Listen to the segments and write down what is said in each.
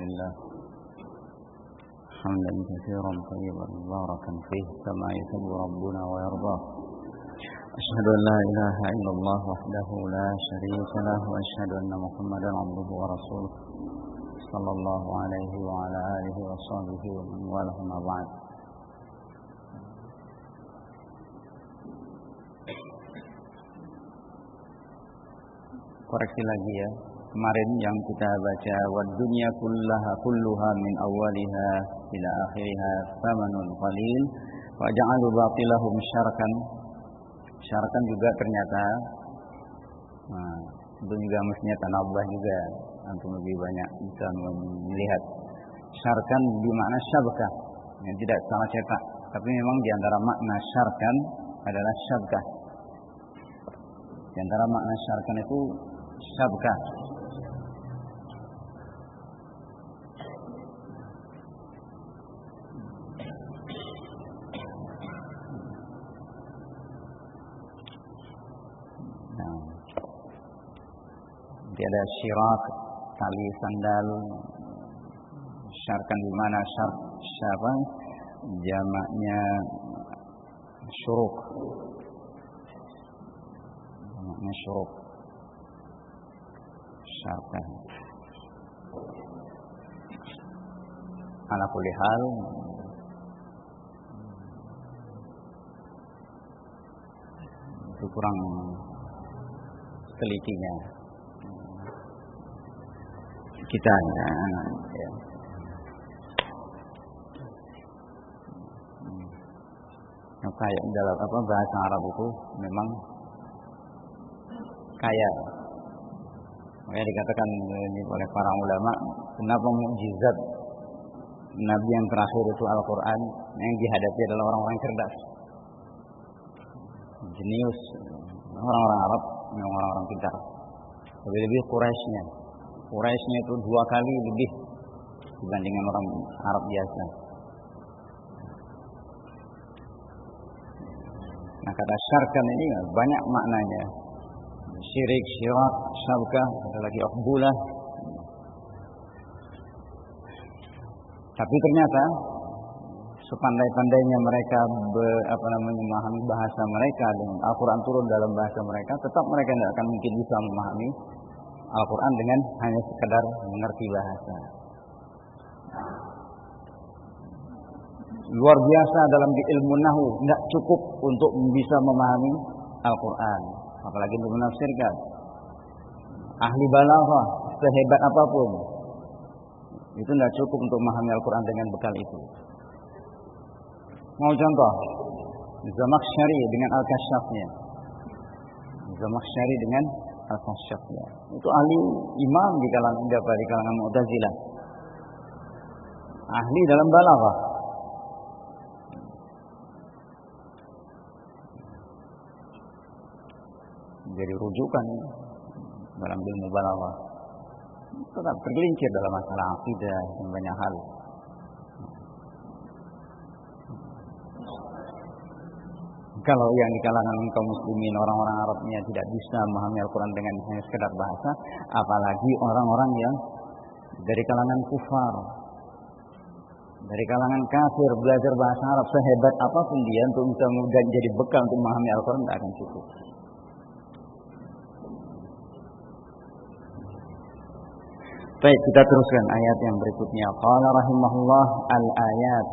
لله حمدا كثيرا طيبا مباركا فيه كما يحب ربنا ويرضاه. أشهد أن لا إله إلا الله وحده لا شريك له وأشهد أن محمدا عبده ورسوله صلى الله عليه وعلى آله وصحبه ومن والاه ما بعد. Koreksi lagi ya. Kemarin yang kita baca wad dunya kulluha min awwaliha ila akhiriha thamanun qalil wa ja'alu batilahum syarkan. Syarkan juga ternyata itu juga mestinya tanabah juga antum lebih banyak bisa melihat. Syarkan bermakna syabkah, yang tidak salah cetak, tapi memang di antara makna syarkan adalah syabkah. Di antara makna syarkan itu syabkah. Jadi ada syirak, tali sandal. Syarkan di mana syark jamaknya syuruk. Jamaknya syuruk. Syarkan. Ala kulli hal itu kurang telitinya kita ya. Kayak dalam bahasa Arab itu memang kaya. Makanya dikatakan oleh para ulama, kenapa mukjizat Nabi yang terakhir itu Al-Quran yang dihadapi adalah orang-orang cerdas, jenius, orang-orang Arab, yang orang-orang pintar. Lebih-lebih Quraisynya itu 2 kali lebih dibandingkan orang Arab biasa. Nah, kata syarkan ini banyak maknanya. Syirik, syirak, syabkah, ada lagi uqbulah. Tapi ternyata sepandai-pandainya mereka memahami bahasa mereka dengan Al-Quran turun dalam bahasa mereka, tetap mereka tidak akan mungkin bisa memahami Al-Quran dengan hanya sekedar mengerti bahasa. Luar biasa dalam ilmu nahwu, tidak cukup untuk bisa memahami Al-Quran, apalagi untuk menafsirkan. Ahli balaghah sehebat apapun itu tidak cukup untuk memahami Al-Quran dengan bekal itu. Mau contoh, Zamakhsyari dengan Al-Kasyafnya. Zamakhsyari dengan Al-Kasyafnya itu ahli imam di kalangan Mu'tazilah, ahli dalam balaghah. Jadi rujukan dalam ilmu balaghah. Tetap tergelincir dalam masalah akidah dan banyak hal. Kalau yang di kalangan kaum muslimin, orang-orang Arabnya tidak bisa memahami Al-Quran dengan hanya sekedar bahasa, apalagi orang-orang yang dari kalangan kufar, dari kalangan kafir, belajar bahasa Arab sehebat apapun dia untuk bisa jadi bekal untuk memahami Al-Quran tidak akan cukup. Baik, kita teruskan ayat yang berikutnya. Qala rahimahullah al-ayat.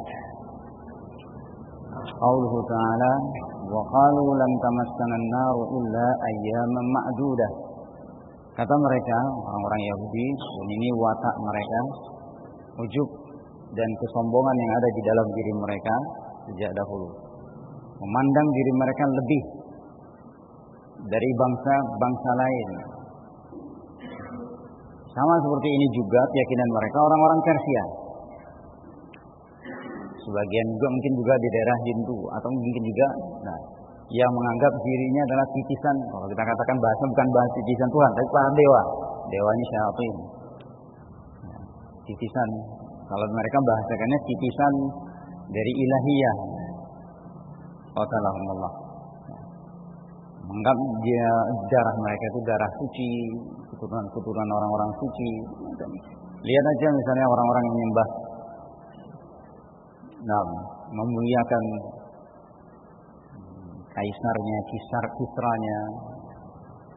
Qauluhu ta'ala wa qalu lam tamassana an-nar illa ayyaman ma'dudah. Kata mereka, orang-orang Yahudi, dan ini watak mereka, ujub dan kesombongan yang ada di dalam diri mereka sejak dahulu. Memandang diri mereka lebih dari bangsa-bangsa lain. Sama seperti ini juga keyakinan mereka orang-orang Persia. Sebagian juga mungkin juga di daerah Hindu atau mungkin juga yang menganggap dirinya adalah titisan. Kalau kita katakan bahasa bukan bahasa titisan Tuhan, tapi para dewa. Dewanya syaitan. Titisan. Kalau mereka bahasakannya titisan dari ilahiyah. Qatalahumullah. Menganggap darah mereka itu darah suci, keturunan orang-orang suci. Lihat aja misalnya orang-orang yang menyembah, memuliakan kaisarnya, kisranya,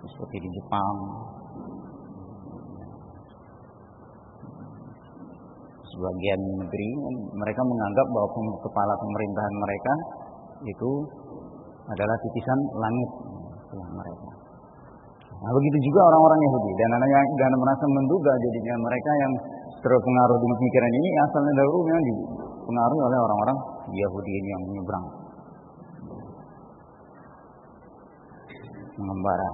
seperti di Jepang. Sebagian negeri mereka menganggap bahwa kepala pemerintahan mereka itu adalah titisan langit mereka. Nah, begitu juga orang-orang Yahudi dan merasa menduga jadinya mereka yang terpengaruh dengan pikiran ini asalnya dahulunya dipengaruhi oleh orang-orang Yahudi ini yang menyeberang, mengembara.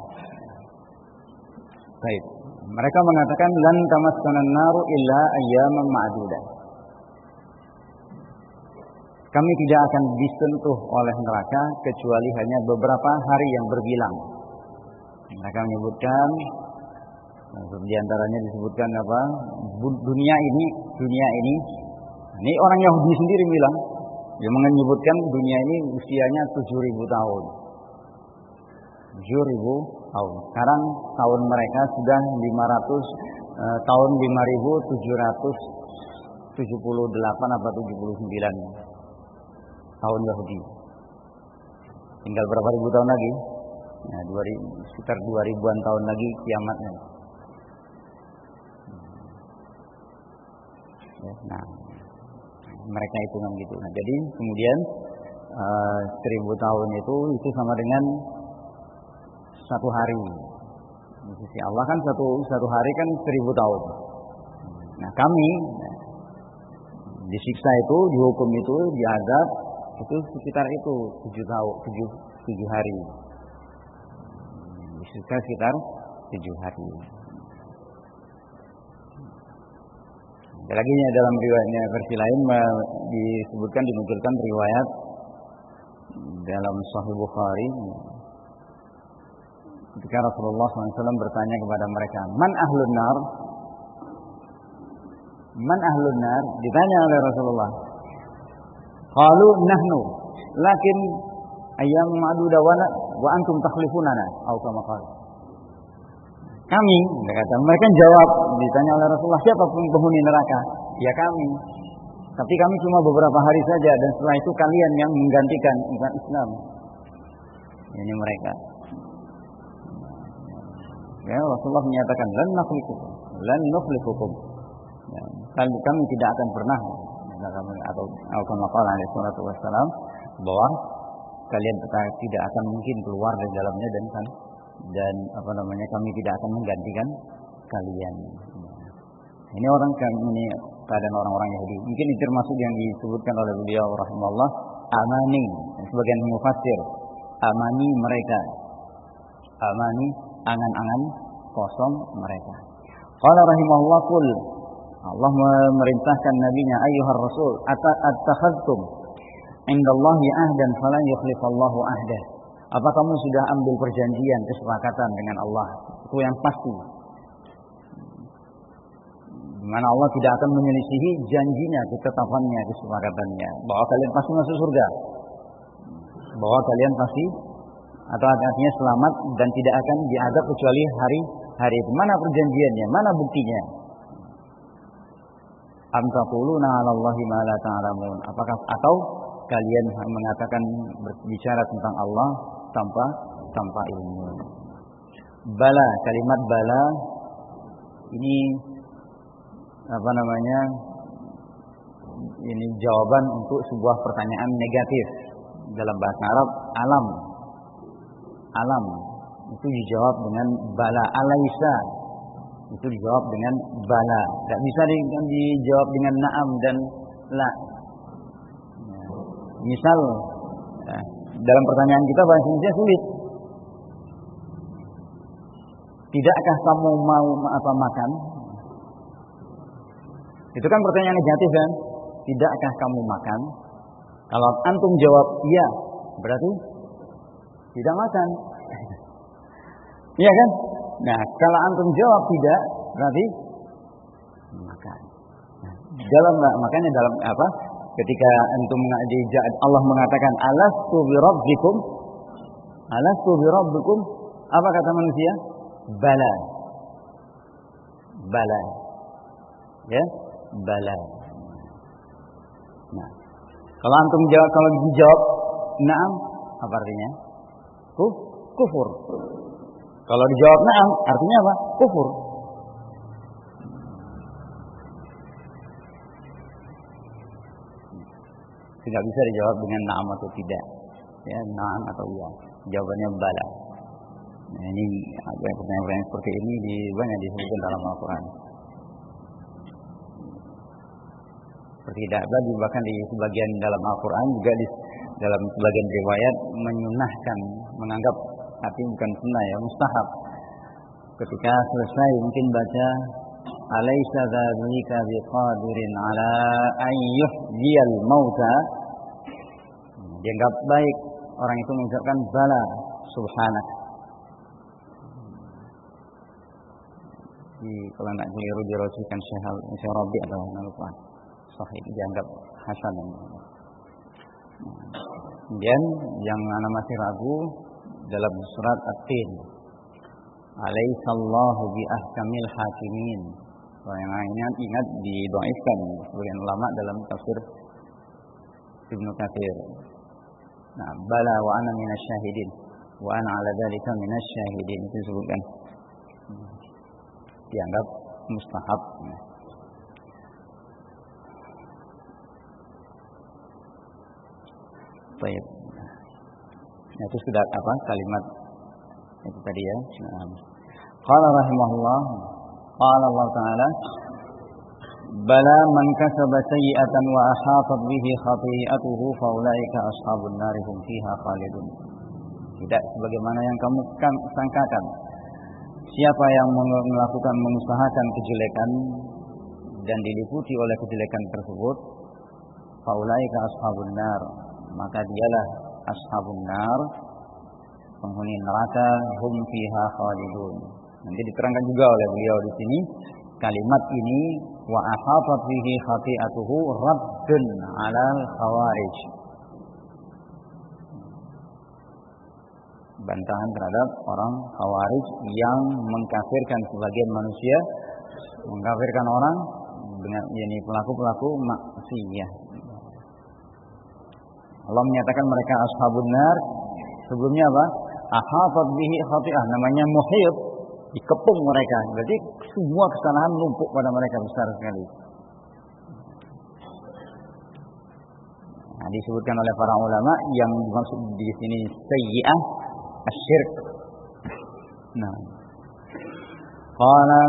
Baik, mereka mengatakan lan tamassanan naru illa ayyaman ma'dudah. Kami tidak akan disentuh oleh neraka kecuali hanya beberapa hari yang berbilang. Mereka menyebutkan, di antaranya disebutkan apa? Dunia ini. Ini orang Yahudi sendiri bilang, dia menyebutkan dunia ini usianya 7.000 tahun. 7.000 tahun. Sekarang tahun mereka sudah 500 tahun 5.778 atau 79 tahun Yahudi. Tinggal berapa ribu tahun lagi? Nah, sekitar 2000-an tahun lagi kiamatnya. Nah, mereka hitungan gitu. Nah, jadi kemudian 1000 tahun itu sama dengan satu hari. Di sisi Allah kan satu hari kan 1000 tahun. Nah, kami disiksa itu, dihukum itu, diazab itu sekitar itu 7 hari. Disiksa sekitar 7 hari. Ada lagi dalam riwayatnya versi lain disebutkan dinukilkan riwayat dalam Sahih Bukhari ketika Rasulullah SAW bertanya kepada mereka, Man ahlun nar? Ditanya oleh Rasulullah. Qalu nahnu, lakin ayyam ma'dudah wa antum takhlifunana, atau kama qala. Kami, mereka jawab, ditanya oleh Rasulullah, siapa penghuni neraka? Ya kami. Tapi kami cuma beberapa hari saja, dan setelah itu kalian yang menggantikan umat Islam. Ini mereka. Ya, Rasulullah menyatakan lan nukhlifukum. Ya, kami tidak akan pernah atau kama qala alaihi salatu wassalam bahwa kalian tidak akan mungkin keluar dari dalamnya dan kami tidak akan menggantikan kalian. Ini keadaan orang-orang Yahudi. Mungkin itu termasuk yang disebutkan oleh beliau rahimahullah amani. Sebagian mufassir amani mereka. Amani angan-angan kosong mereka. Qala rahimahullah qul, Allah memerintahkan nabinya, ayyuhar rasul attakhadtum indallahi ahdan falan yukhlifallahu ahdah. Apa kamu sudah ambil perjanjian, kesepakatan dengan Allah? Itu yang pasti. Di mana Allah tidak akan menyelisihi janjinya, ketetapannya, kesepakatannya, bahwa kalian pasti masuk surga. Bahwa kalian pasti atau artinya selamat dan tidak akan diazab kecuali hari itu. Mana perjanjiannya? Mana buktinya? Am taquluna 'alallahi ma la ta'lamun. Apakah atau kalian mengatakan berbicara tentang Allah tanpa ilmu? Bala, kalimat bala ini ini jawaban untuk sebuah pertanyaan negatif. Dalam bahasa Arab, alam itu dijawab dengan bala. Alaisa itu dijawab dengan bala. Tidak bisa dijawab dengan na'am dan la. Misal dalam pertanyaan kita bahasa Indonesia sulit. Tidakkah kamu mau makan? Itu kan pertanyaan negatif kan? Tidakkah kamu makan? Kalau antum jawab iya, berarti tidak makan. Iya kan? Nah, kalau antum jawab tidak, berarti makan. Nah, makanya dalam apa? Ketika antum Allah mengatakan alastu bi rabbikum, apa kata manusia? Bala. Ya, bala. Nah, kalau antum jawab, kalau dijawab na'am, apa artinya? Kufur. Kalau dijawab na'am, artinya apa? Kufur. Tidak bisa dijawab dengan na'am atau tidak. Ya, na'am atau iya. Jawabannya bala. Nah, ini pertanyaan-pertanyaan seperti ini banyak disebutkan dalam Al-Quran. Seperti tadi bahkan di sebagian dalam Al-Quran juga dalam sebagian riwayat menyunahkan, menganggap tapi bukan sunnah ya, mustahab. Ketika selesai mungkin baca alaysa dzalika biqadirin ala an yuhyiyal mauta, dianggap baik orang itu mengucapkan bala subhanak. Kalau tidak keliru dirosikan Syekh Rabi atau lupa sahih, dianggap hasan. Kemudian yang anak masih ragu dalam surat At-Tin, alaihissallahu bi ahkamil hakimin. Kalau yang lainnya ingat didoaifkan sebagian ulama dalam tafsir Ibnu Katsir. Nah, bala wa ana minasyahidin wa ana ala dzalika minasyahidin, itu disebutkan. Dianggap mustahab. Baik. Nah, itu sudah apa kalimat itu tadi ya. Qala rahimahullah, qala Allah Ta'ala, bala man kasaba sayyi'atan wa ahatat bihi khati'atuhu fa ulaika ashabun nar hum fiha khalidun. Tidak sebagaimana yang kamu sangkakan. Siapa yang mengusahakan kejelekan dan diliputi oleh kejelekan tersebut, fa ulaika ashabun nar, maka dialah ashabun nar, penghuni neraka, hum fiha khalidun. Nanti diterangkan juga oleh beliau di sini kalimat ini, wa ahatat bihi khati'atuhu raddun 'alal khawarij. Bantahan terhadap orang khawarij yang mengkafirkan sebagian manusia, mengkafirkan orang dengan yakni pelaku-pelaku maksiyah. Allah menyatakan mereka ashabun nar. Sebelumnya apa? Ahatat bihi khati'ah, namanya muhit, dikepung mereka. Berarti semua kesalahan numpuk pada mereka besar sekali. Nah, disebutkan oleh para ulama yang dimaksud di sini sayyi'ah asyirk. Nah, qala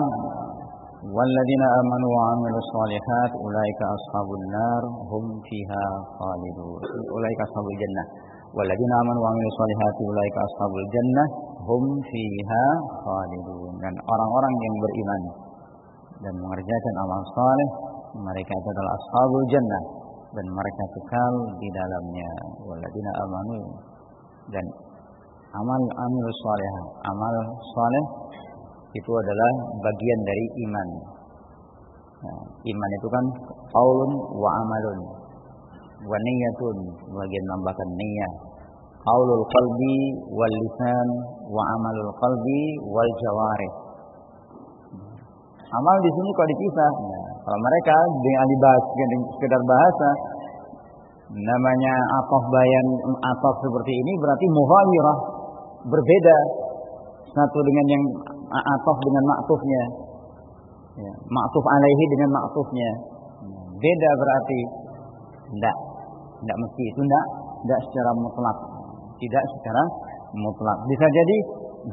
walladzina amanu wa 'amilus shalihat ulaika ashabun nar hum fiha khalidun. Ulaika ashabul jannah. Walladzina amanu wa 'amilus shalihati ulaika ashabul jannah hum fiha khalidun. Dan orang-orang yang beriman dan mengerjakan amal saleh, mereka adalah ashabul jannah dan mereka kekal di dalamnya. Walladzina amanu, dan amilus shalihah, amal saleh itu adalah bagian dari iman. Nah, iman itu kan qaulun wa amalun wa niyyatun, bagian menambahkan niyyah. Qaulul qalbi wal lisan wa amalul qalbi wal jawarih. Amal di sini kok dipisah. Nah, kalau mereka dengan dibahas sekedar bahasa, namanya ataf bayan ataf seperti ini berarti mughayirah, berbeda satu dengan yang ataf dengan maktufnya, ya, maktuf alaihi dengan maktufnya, beda berarti. Tidak mesti itu, tidak secara mutlak, tidak secara mutlak. Bisa jadi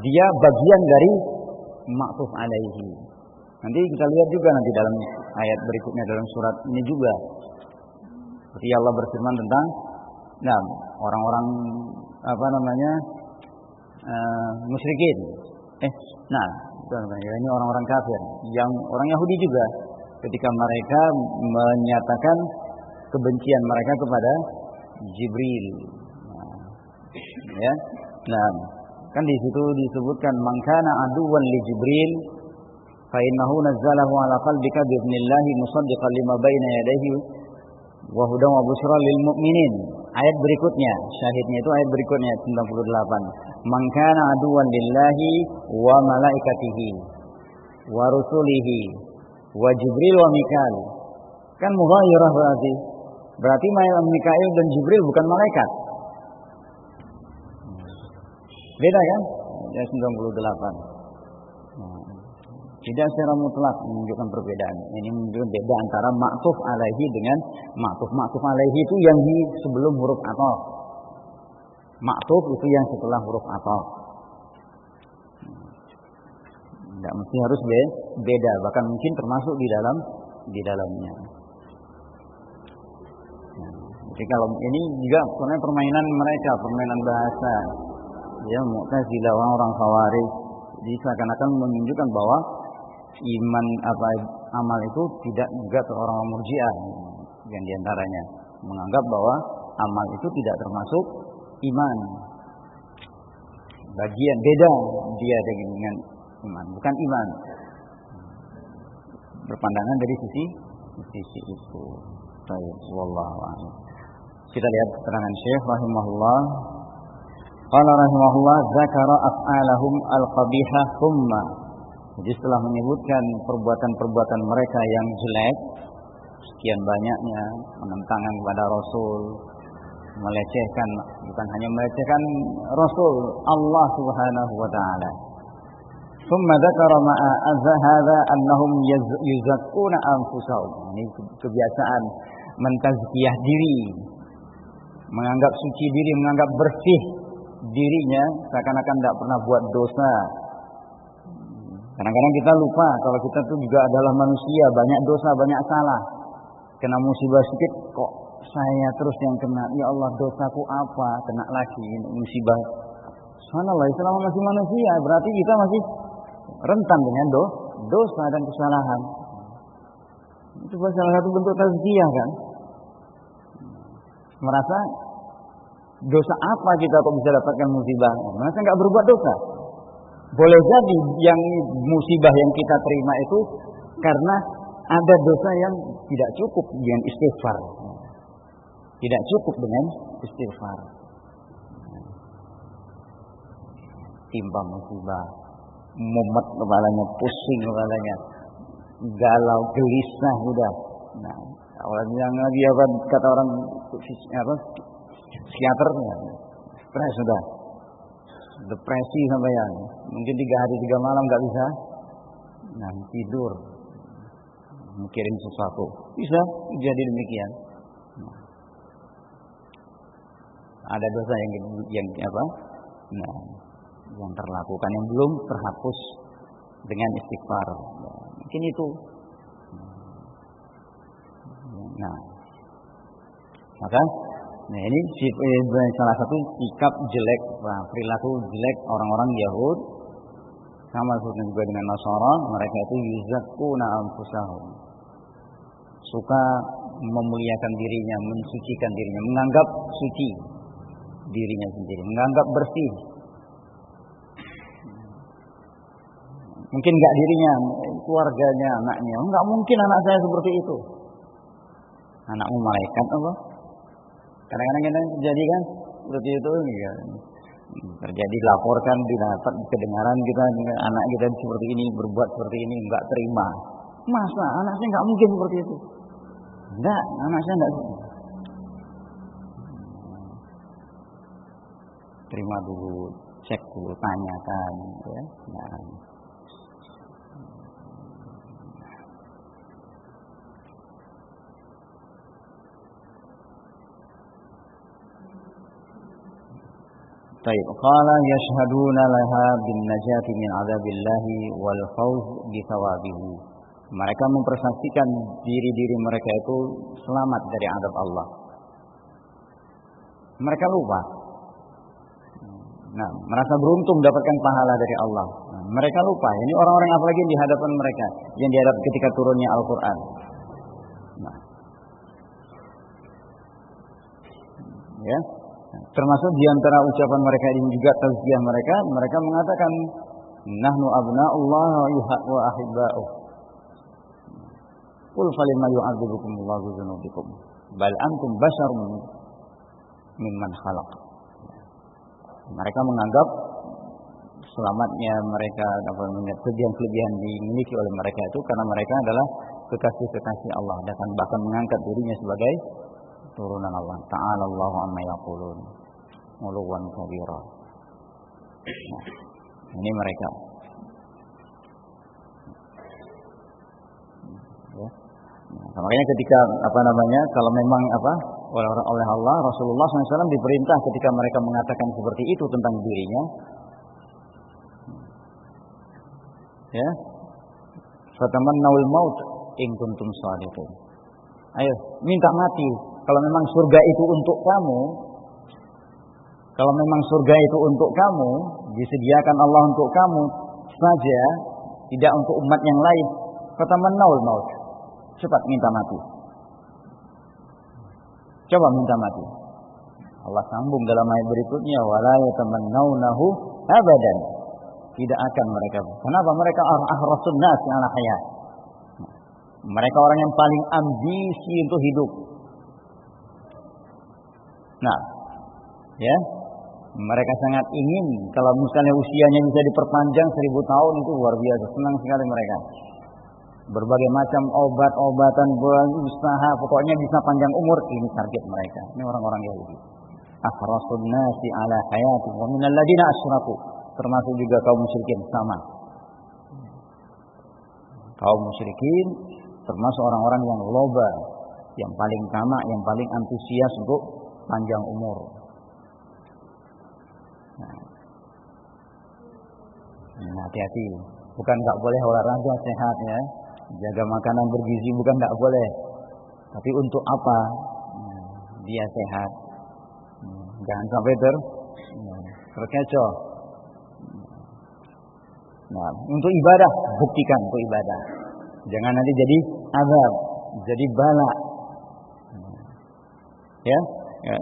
dia bagian dari maktuf alaihi. Nanti kita lihat juga nanti dalam ayat berikutnya dalam surat ini juga. Seperti Allah berfirman tentang orang-orang musyrikin. Ini orang-orang kafir, yang orang Yahudi juga, ketika mereka menyatakan kebencian mereka kepada Jibril. Kan di situ disebutkan man kana aduwwan li Jibril fa innahu nazzalahu ala qalbika bi idznillah musaddiqan lima baina yadayhi wa hudan wa busyra lil mu'minin. Ayat berikutnya, syahidnya itu ayat berikutnya 98. Man kana aduwwan lillahi wa malaikatihi wa rusulihi wa Jibril wa Mikail. Kan mughayyirah berarti. Berarti Mikail dan Jibril bukan malaikat. Beda kan? Ya 98. Tidak secara mutlak menunjukkan perbedaan. Ini menunjukkan beda antara ma'tuf alaihi dengan ma'tuf. Ma'tuf alaihi itu yang di sebelum huruf ataf. Ma'tuf itu yang setelah huruf ataf. Tidak mesti harus beda, bahkan mungkin termasuk di dalamnya. Jadi kalau ini juga sebenarnya permainan mereka, permainan bahasa. Ya, Mu'tazilah, orang Khawarij. Jadi seakan-akan menunjukkan bahwa iman amal itu tidak juga ke orang Murji'ah. Yang diantaranya menganggap bahwa amal itu tidak termasuk iman. Bagian beda dia dengan iman, bukan iman. Berpandangan dari sisi itu. Baik, wallahu a'lam. Kita lihat keterangan Syekh rahimahullah. Qala rahimahullah zakara af'alahum al-qabihah thumma. Jadi setelah menyebutkan perbuatan-perbuatan mereka yang jelek, sekian banyaknya penentangan kepada Rasul, melecehkan, bukan hanya melecehkan Rasul, Allah Subhanahu wa taala. Thumma dzakara ma'a hadza annahum yuzakkuna anfusahum. Ini kebiasaan mentazkiyah diri, menganggap suci diri, menganggap bersih dirinya, seakan-akan tidak pernah buat dosa. Kadang-kadang kita lupa kalau kita itu juga adalah manusia, banyak dosa, banyak salah. Kena musibah sedikit kok saya terus yang kena. Ya Allah, dosaku apa? Kena lagi musibah. Subhanallah, selama masih manusia berarti kita masih rentan dengan dosa dan kesalahan. Itu salah satu bentuk tazkiyah kan. Merasa dosa apa kita kok bisa dapatkan musibah? Merasa enggak berbuat dosa. Boleh jadi yang musibah yang kita terima itu karena ada dosa yang tidak cukup dengan istighfar. Tidak cukup dengan istighfar. Timpa musibah, mumet kepalanya, pusing kepalanya, galau, gelisah sudah. Nah, awalnya yang lagi apa kata orang psikiater, stres sudah. Depresi sampai yang mungkin 3 hari 3 malam nggak bisa tidur, mikirin sesuatu, bisa jadi demikian. Ada dosa yang terlakukan yang belum terhapus dengan istighfar. Mungkin itu. Maka ini salah satu sikap jelek, perilaku jelek orang-orang Yahud, sama juga dengan Nasara. Mereka itu yuzakkuna anfusahum, suka memuliakan dirinya, mensucikan dirinya, menganggap suci dirinya sendiri, menganggap bersih. Mungkin enggak dirinya, keluarganya, anaknya. Enggak mungkin anak saya seperti itu. Anakmu malaikat apa? Kadang-kadang kita terjadi kan seperti itu ya. Terjadi, laporkan, didapat kedengaran kita, anak kita seperti ini, berbuat seperti ini, enggak terima. Masa anak saya enggak mungkin seperti itu? Enggak, anak saya enggak. Terima dulu, cek dulu, tanyakan ya. Baik, qala yashhaduna laha bin najati min adzabillahi wal fawz bi thawabihi. Mereka mempersaksikan diri-diri mereka itu selamat dari azab Allah. Mereka lupa. Merasa beruntung mendapatkan pahala dari Allah. Mereka lupa. Ini orang-orang apalagi di hadapan mereka yang dihadap ketika turunnya Al-Qur'an. Ya. Termasuk di antara ucapan mereka ini juga tazkiyah mereka mengatakan nahnu abna'ullah wa ahibba'uh. Qul falima yu'adzibukumullahu bi dzunubikum bal antum basyarun mimman khalaq. Mereka menganggap selamatnya mereka, kelebihan-kelebihan dimiliki oleh mereka itu karena mereka adalah kekasih-kekasih Allah dan bahkan mengangkat dirinya sebagai turunan Allah. Ta'ala Allahu amma yaqulun uluwan kabira. Nah, ini mereka. Ya. Nah, makanya ketika kalau memang oleh Allah, Rasulullah SAW diperintah ketika mereka mengatakan seperti itu tentang dirinya, ya, fatamannawul maut in kuntum shadiqin. Ayo, minta mati kalau memang surga itu untuk kamu. Kalau memang surga itu untuk kamu, disediakan Allah untuk kamu saja, tidak untuk umat yang lain. Fatamannawul maut. Cepat minta mati. Coba minta mati. Allah sambung dalam ayat berikutnya, wala yatamannawnahu abadan. Tidak akan mereka. Kenapa? Mereka ahrasun nas ala hayat. Mereka orang yang paling ambisi untuk hidup. Nah, ya, mereka sangat ingin kalau misalnya usianya bisa diperpanjang 1000 tahun, itu luar biasa, senang sekali mereka. Berbagai macam obat-obatan, usaha, pokoknya bisa panjang umur, ini target mereka. Ini orang-orang Yahudi. Ahrasun nasi ala hayati wa minal ladina asyraku, termasuk juga kaum musyrikin sama. Kaum musyrikin termasuk orang-orang yang loba, yang paling tamak, yang paling antusias untuk panjang umur. Nah, hati-hati. Bukan nggak boleh olahraga sehat ya, jaga makanan bergizi, bukan nggak boleh. Tapi untuk apa dia sehat? Jangan sampai terkecoh. Nah, untuk ibadah, buktikan untuk ibadah. Jangan nanti jadi azab, jadi bala. Ya,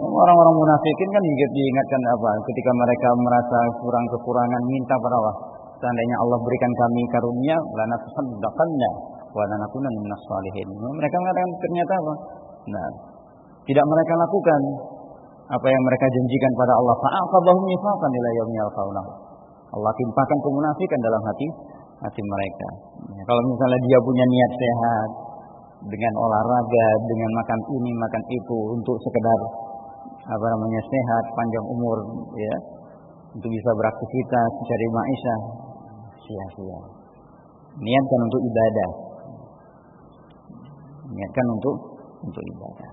orang-orang munafikin kan diingatkan ketika mereka merasa kekurangan, minta pada Allah. Seandainya Allah berikan kami karunia, lanasaddaqanna wa lanakunanna minas shalihin. Mereka mengatakan ternyata apa? Nah, tidak mereka lakukan apa yang mereka janjikan pada Allah. Fa'aqabahum nifaqan ila yaumi yalqaunahu. Allah timpakan kemunafikan dalam hati mereka. Kalau misalnya dia punya niat sehat, dengan olahraga, dengan makan ini, makan itu, untuk sekedar sehat, panjang umur, ya, untuk bisa beraktivitas, cari maisha, sia-sia. Niatkan untuk ibadah. Niatkan untuk ibadah.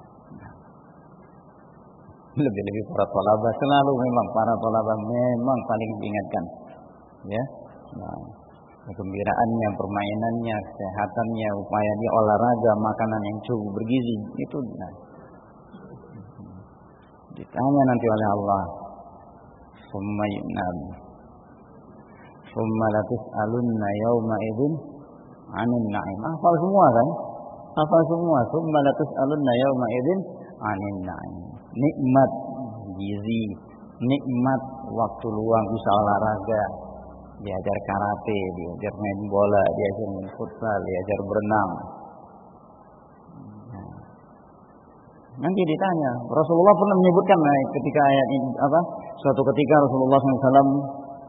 Lebih-lebih para thalabah, selalu memang para thalabah memang paling diingatkan, ya. Nah, kegembiraannya, permainannya, kesehatannya, upaya dia olahraga, makanan yang cukup bergizi, itu ditanya nanti oleh Allah, summa yunam, summa latus'alunna yawma idzin 'anil na'im. Hafal semua kan? Hafal semua. Summa latus'alunna yawma idzin 'anil na'im. Nikmat gizi, nikmat waktu luang bisa olahraga, diajar karate, diajar main bola, diajar main futsal, diajar berenang. Nanti ditanya, Rasulullah pernah menyebutkan ketika ayat ini suatu ketika Rasulullah SAW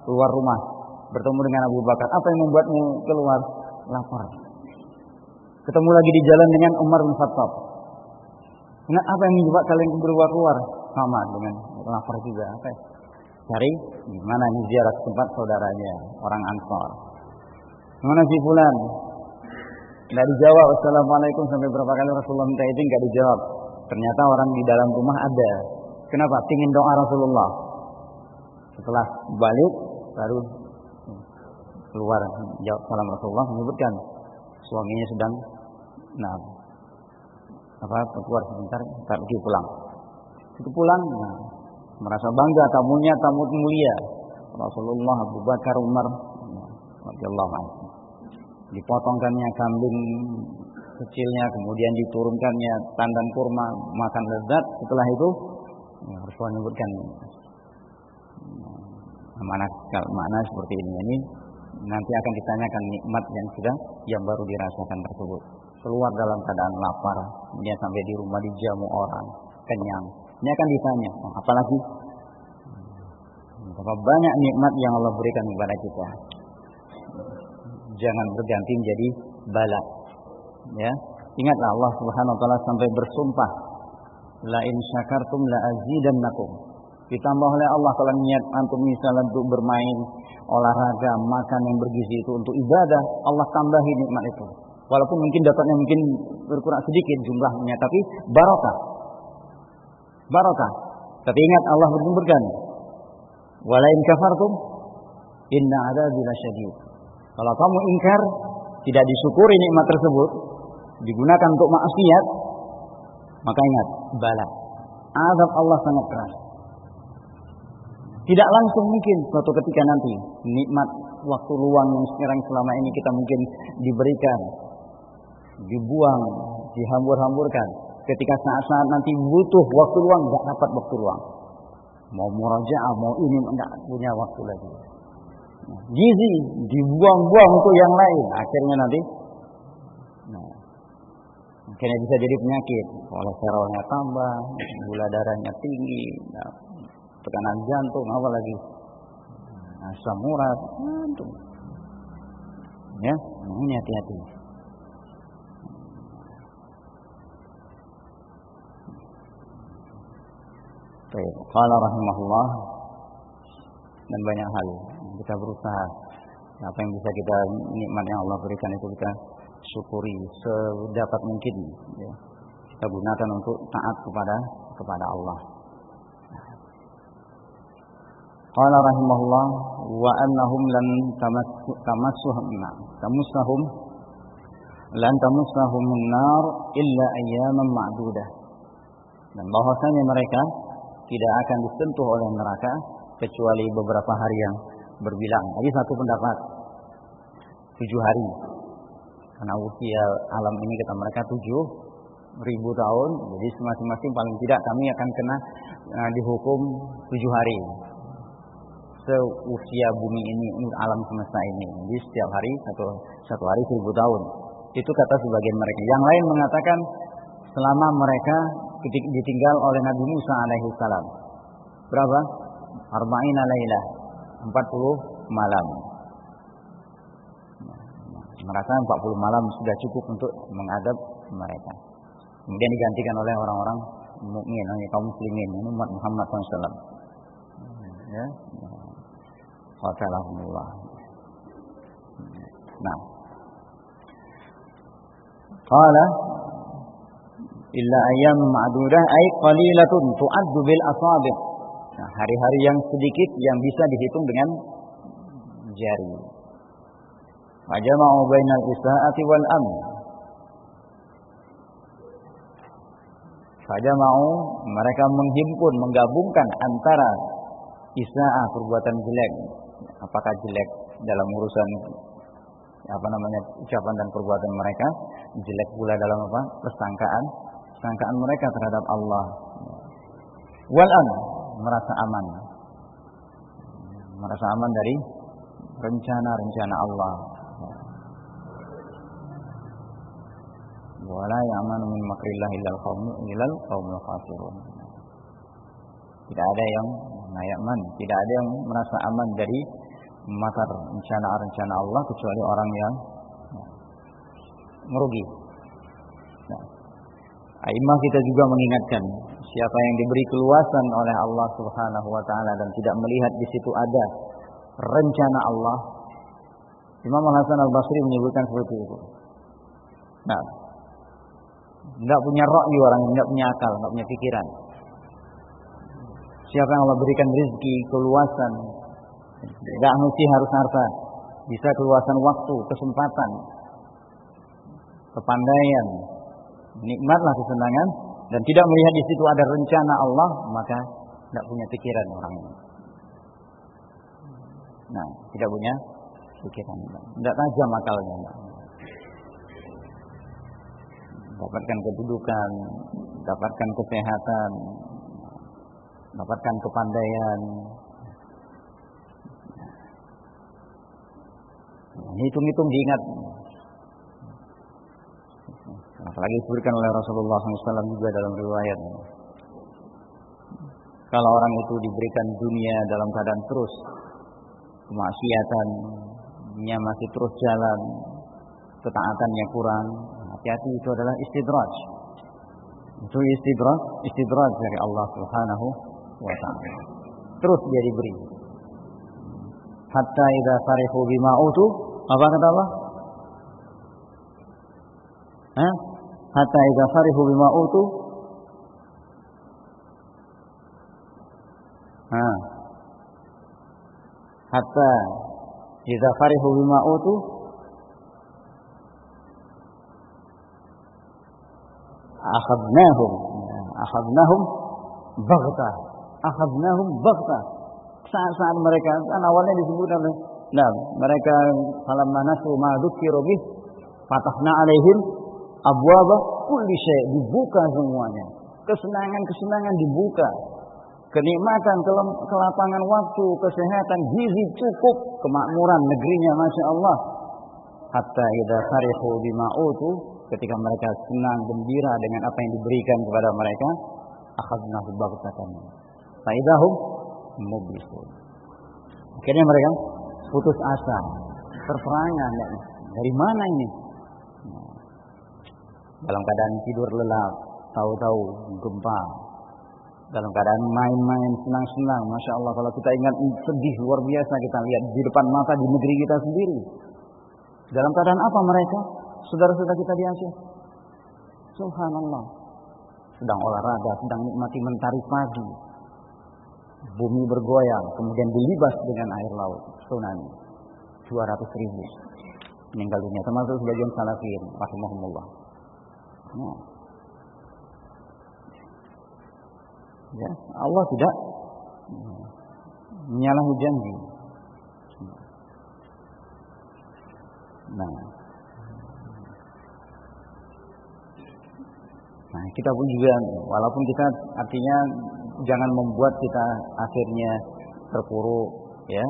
keluar rumah bertemu dengan Abu Bakar. Apa yang membuatmu keluar? Lapar. Ketemu lagi di jalan dengan Umar bin Khattab. Nah, apa yang membuat kalian keluar? Sama dengan lapar juga. Apa? Cari di mana nih ziarah tempat saudaranya, orang Ansar. Mana si fulan? Enggak dijawab. Assalamualaikum sampai berapa kali Rasulullah minta izin enggak dijawab. Ternyata orang di dalam rumah ada. Kenapa? Pingin doa Rasulullah. Setelah balik baru keluar jawab salam Rasulullah, menyebutkan suaminya sedang keluar sebentar, pergi pulang. Itu pulang, merasa bangga tamunya tamu mulia Rasulullah, Abu Bakar, Umar radhiyallahu anhu. Dipotongkannya kambing kecilnya, kemudian diturunkannya tandan kurma, makan lezat. Setelah itu Rasulullah menyebutkan mana seperti ini nanti akan ditanyakan nikmat yang baru dirasakan tersebut. Keluar dalam keadaan lapar, dia sampai di rumah dijamu orang, kenyang. Ini akan ditanya, apalagi Betapa banyak nikmat yang Allah berikan kepada kita. Jangan berganti menjadi bala. Ya, ingatlah Allah Subhanahu wa taala sampai bersumpah, la in syakartum la azidannakum. Ditambah oleh Allah kalau niat antum misalnya untuk bermain, olahraga, makan yang bergizi itu untuk ibadah, Allah tambahi nikmat itu. Walaupun mungkin dapatnya mungkin berkurang sedikit jumlahnya, tapi barokah. Barokah. Tapi ingat Allah berfirman, wala in kafartum inna adzabi lasyadid. Kalau kamu ingkar, tidak disyukuri nikmat tersebut, digunakan untuk maksiat, maka ingat, bala. Azab Allah sangat keras. Tidak langsung mungkin suatu ketika nanti nikmat waktu luang yang sekarang selama ini kita mungkin diberikan, dibuang, dihambur-hamburkan. Ketika saat-saat nanti butuh waktu luang, tidak dapat waktu luang. Mau murajaah, mau ini, tidak punya waktu lagi. Gizi dibuang-buang untuk yang lain, akhirnya nanti akhirnya bisa jadi penyakit, kolesterolnya tambah, gula darahnya tinggi, tekanan jantung, apa lagi, asam urat, ya, ini hati-hati. Baik, qala rahimahullah, dan banyak hal kita berusaha apa yang bisa kita nikmat yang Allah berikan itu kita syukuri sedapat mungkin, ya. Kita gunakan untuk taat kepada Allah. Qala rahimahullah wa annahum lan tamussahum an-nar illa ayyaman ma'dudah. Dan bahwasanya mereka tidak akan disentuh oleh neraka kecuali beberapa hari yang berbilang. Jadi satu pendapat 7 hari. Karena usia alam ini kata mereka 7.000 tahun. Jadi masing-masing paling tidak kami akan kena dihukum 7 hari. Seusia bumi ini, alam semesta ini. Jadi setiap hari satu hari 1.000 tahun. Itu kata sebagian mereka. Yang lain mengatakan selama mereka ditinggal oleh Nabi Musa alaihi salam. Berapa? 40 lailah, 40 malam. Merasa 40 malam sudah cukup untuk mengadab mereka. Kemudian digantikan oleh orang-orang mukmin, kaum muslimin, umat Muhammad SAW. Ya. Qatalahumullah. Nah. Qala illa ayyam ma'dudah ay qalilatun tu'addu bil asabi'. Nah, hari-hari yang sedikit yang bisa dihitung dengan jari. Wa jama'u bainal isaa'ati wal amn. Fajama'u, mereka menghimpun, menggabungkan antara isa'ah, perbuatan jelek. Apakah jelek dalam urusan ucapan dan perbuatan mereka, jelek pula dalam persangkaan mereka terhadap Allah. Wal amn, merasa aman dari rencana-rencana Allah. Wala ya'manu min makrillah illal qaumul khasirun. Tidak ada yang yaman, tidak ada yang merasa aman dari makar rencana Allah kecuali orang yang merugi. Nah, Aimah kita juga mengingatkan siapa yang diberi keluasan oleh Allah Subhanahu wa taala dan tidak melihat di situ ada rencana Allah. Imam Hasan Al-Basri menyebutkan seperti itu. Nah, tidak punya ra'yu orang, tidak punya akal, tidak punya pikiran. Siapa yang Allah berikan rezeki, keluasan, tidak mesti harus harta, bisa keluasan waktu, kesempatan, kepandaian, nikmatlah kesenangan, dan tidak melihat di situ ada rencana Allah, maka tidak punya pikiran orang ini. Nah, tidak punya pikiran, tidak tajam akalnya. Dapatkan kedudukan, dapatkan kesehatan, dapatkan kepandaian. Hitung-hitung diingat. Apalagi disebutkan oleh Rasulullah SAW juga dalam riwayat. Kalau orang itu diberikan dunia dalam keadaan terus kemaksiatannya masih terus jalan, ketaatannya kurang, hati-hati, itu adalah istidraj. Itu istidraj dari Allah Subhanahu wa ta'ala. Terus dia diberi. Hatta idza farihu bima utu, apa kata Allah? Hatta idza farihu bima utu. Hatta idza farihu bima utu akhadnahum baghtah. Saat-saat mereka, kan awalnya disebutkan mereka falamma nasu ma dzukiru bih fatahna alaihim abwaaba kulli syai', dibuka semuanya. Kesenangan dibuka. Kenikmatan, kelapangan waktu, kesehatan, gizi cukup, kemakmuran negerinya, Masya Allah. Hatta idza farihu bima utu, ketika mereka senang gembira dengan apa yang diberikan kepada mereka, akhadnahu baghtatan fa idahum mublisun. Akhirnya mereka putus asa, terperangah, dari mana ini? Dalam keadaan tidur lelap, tahu-tahu gempa. Dalam keadaan main-main, senang-senang, Masya Allah. Kalau kita ingat sedih luar biasa, kita lihat di depan mata di negeri kita sendiri. Dalam keadaan apa mereka? Saudara-saudara kita di Aceh, subhanallah, sedang olahraga, sedang nikmati mentari pagi, bumi bergoyang, kemudian dilibas dengan air laut, tsunami, 200.000 meninggal dunia, termasuk sebagian salafin, rahimahumullah. Ya, Allah tidak menyalahi janji. Nah, kita pun juga, walaupun kita artinya jangan membuat kita akhirnya terpuruk, ya,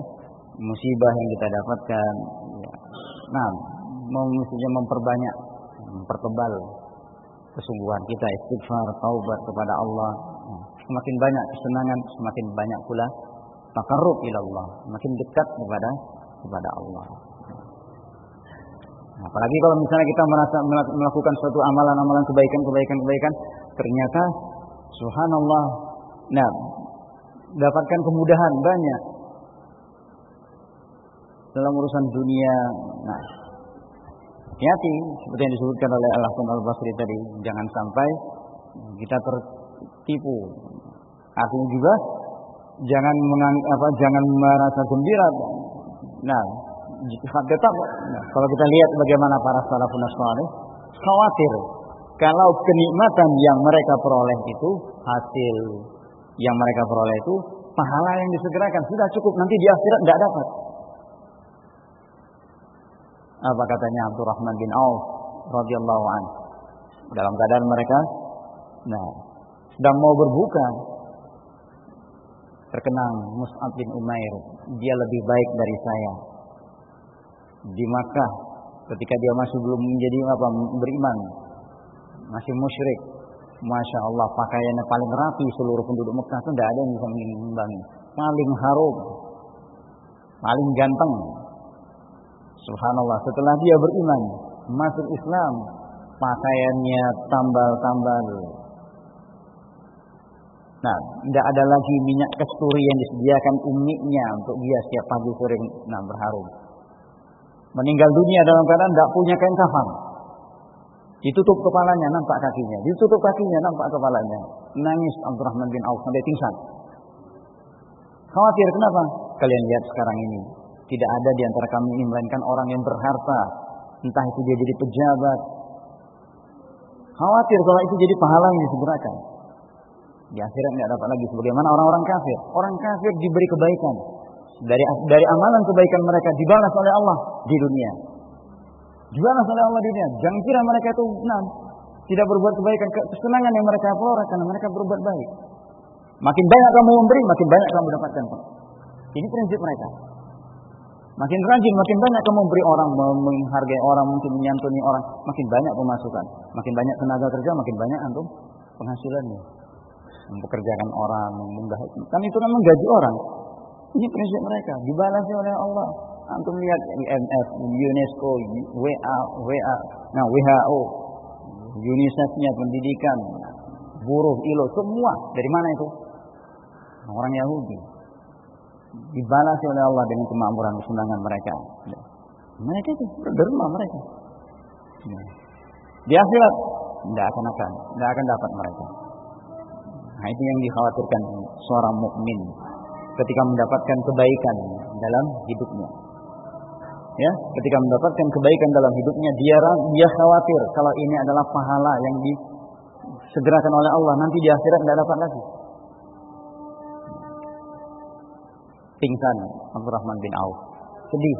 musibah yang kita dapatkan. Ya. Nah, mestinya mempertebal kesungguhan kita, istighfar, taubat kepada Allah. Semakin banyak kesenangan, semakin banyak pula taqarrub ila Allah, makin dekat kepada Allah. Nah, apalagi kalau misalnya kita merasa melakukan suatu amalan kebaikan, ternyata subhanallah, dapatkan kemudahan banyak dalam urusan dunia. Nah, hati-hati seperti yang disebutkan oleh Al-Hasan Al-Basri tadi, jangan sampai kita tertipu. Artinya juga jangan merasa gembira. Tetap, kalau kita lihat bagaimana para salafun saleh khawatir kalau kenikmatan yang mereka peroleh itu, hasil yang mereka peroleh itu, pahala yang disegerakan sudah cukup, nanti di akhirat tidak dapat. Apa katanya Abdurrahman bin Auf radhiyallahu anhu dalam keadaan mereka sedang mau berbuka, terkenang Mus'ab bin Umair, dia lebih baik dari saya di Makkah ketika dia masih belum menjadi beriman, masih musyrik. Masya Allah, pakaiannya paling rapi seluruh penduduk Mekah itu tidak ada yang bisa mengimbangi, paling harum, paling ganteng. Subhanallah, setelah dia beriman, masuk Islam, pakaiannya tambal-tambal. Tidak ada lagi minyak kasturi yang disediakan umminya untuk dia setiap pagi sore berharum. Meninggal dunia dalam keadaan tidak punya kain kafan. Ditutup kepalanya, nampak kakinya. Ditutup kakinya, nampak kepalanya. Nangis Abdurrahman bin Auf sampai pingsan. Khawatir, kenapa? Kalian lihat sekarang ini, tidak ada di antara kami ini melainkan orang yang berharta. Entah itu dia jadi pejabat. Khawatir kalau itu jadi pahala yang disegerakan. Di akhirat tidak dapat lagi. Sebagaimana orang-orang kafir. Orang kafir diberi kebaikan. Dari amalan kebaikan mereka dibalas oleh Allah di dunia. Dibalas oleh Allah di dunia. Jangan kira mereka itu tidak berbuat kebaikan. Kesenangan yang mereka peroleh karena mereka berbuat baik. Makin banyak kamu memberi, makin banyak kamu dapatkan. Ini prinsip mereka. Makin rajin, makin banyak kamu memberi orang, menghargai orang, mungkin menyantuni orang, makin banyak pemasukan. Makin banyak tenaga kerja, makin banyak antum penghasilannya. mempekerjakan orang, kan itu kan menggaji orang. Ini prinsip mereka, dibalas oleh Allah. Antum lihat IMF, UNESCO, WHO, UNICEF-nya pendidikan, buruh, ILO, semua dari mana itu? Orang Yahudi. Dibalas oleh Allah dengan kemakmuran kesenangan mereka. Mereka itu berderma mereka. Di akhirat tidak akan dapat mereka. Nah, itu yang dikhawatirkan seorang mukmin ketika mendapatkan kebaikan dalam hidupnya. Ya, ketika mendapatkan kebaikan dalam hidupnya, dia khawatir kalau ini adalah pahala yang disegerakan oleh Allah, nanti di akhirat tidak dapat lagi. Pingsan Abdurrahman bin Auf, sedih.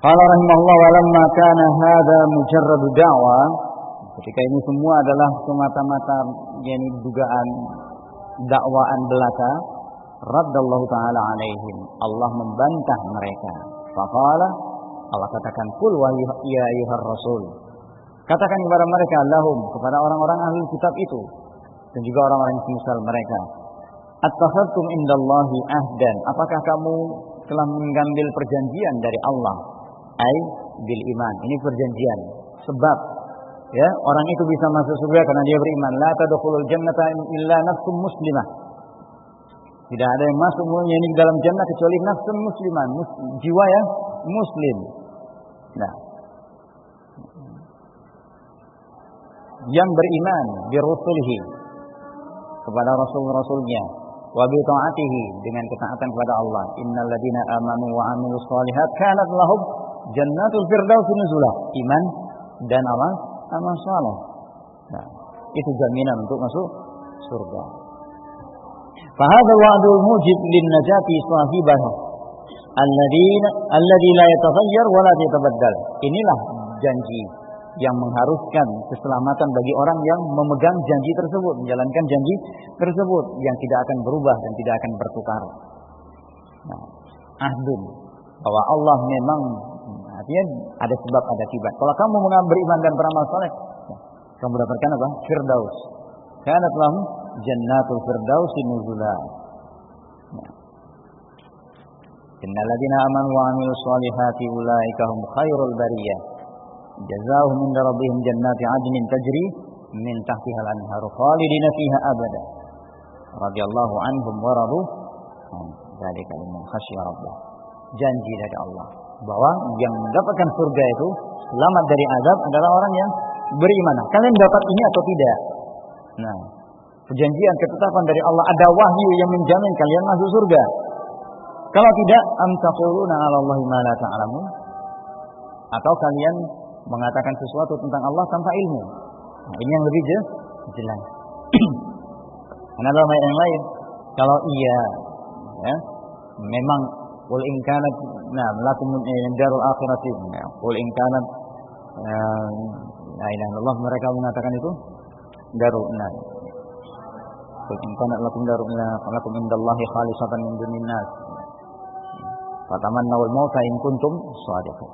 Qala rahimahullah wa lamma kana hadza mujarrad da'wah, ketika ini semua adalah semata-mata yakni dugaan dakwaan belaka, raddallahu taala alaihim, Allah membantah mereka. Faqala, Allah katakan, qul wa ya ayyuhar rasul, katakan kepada mereka, lahum, kepada orang-orang ahli kitab itu dan juga orang-orang yang semisal mereka, attakhadtum indallahi ahdan, apakah kamu telah mengambil perjanjian dari Allah, ai bil iman, ini perjanjian, sebab ya orang itu bisa masuk surga karena dia beriman. La tadkhulul jannata illa nafsun muslimah, tidak ada yang masuk ini ke dalam jannah kecuali nafsun muslimah, jiwa yang muslim. Nah, yang beriman bi rusulihi, kepada rasul-rasulnya, wa bi ta'atihi, dengan ketaatan kepada Allah. Innal ladzina amanu wa 'amilus shalihat kanat lahum jannatul firdaus nuzula, iman dan amal saleh. Nah, itu jaminan untuk masuk surga. Fa hadzal wa'dul mujib lin najati sahibahu alladzi la yataghayyar wa la yatabaddal. Inilah janji yang mengharuskan keselamatan bagi orang yang memegang janji tersebut, menjalankan janji tersebut yang tidak akan berubah dan tidak akan bertukar. Nah, ahdun, bahwa Allah memang, artinya ada sebab ada akibat. Kalau kamu beriman dan beramal saleh, kamu dapatkan apa? Firdaus. Kanat lahum jannatul firdaus nuzula. Innal ladzina amanu wa 'amilus shalihati ulaika hum khairul bariyah. Jazaohum inda rabbihim jannati 'adnin tajri min tahtiha al-anharu khalidina fiha abada. Radhiyallahu anhum wa radu an dzalika liman khasyiya rabbah. Janji dari Allah bahwa yang mendapatkan surga itu, selamat dari azab, adalah orang yang beriman. Kalian dapat ini atau tidak? Nah, perjanjian, ketetapan dari Allah, ada wahyu yang menjamin kalian masuk surga. Kalau tidak, am taquluna 'ala Allahi ma la ta'lamun, atau kalian mengatakan sesuatu tentang Allah tanpa ilmu. Nah, ini yang lebih jelas. Karena dalam ayat yang lain, kalau iya, ya, memang qul in kanat lakum darul akhirati, qul in kanat la ilaha illallah, mereka mengatakan itu darul qul in kanat lakum indallahi khalisatan min dunin nas fatamannawul mauta in kuntum shadiqin.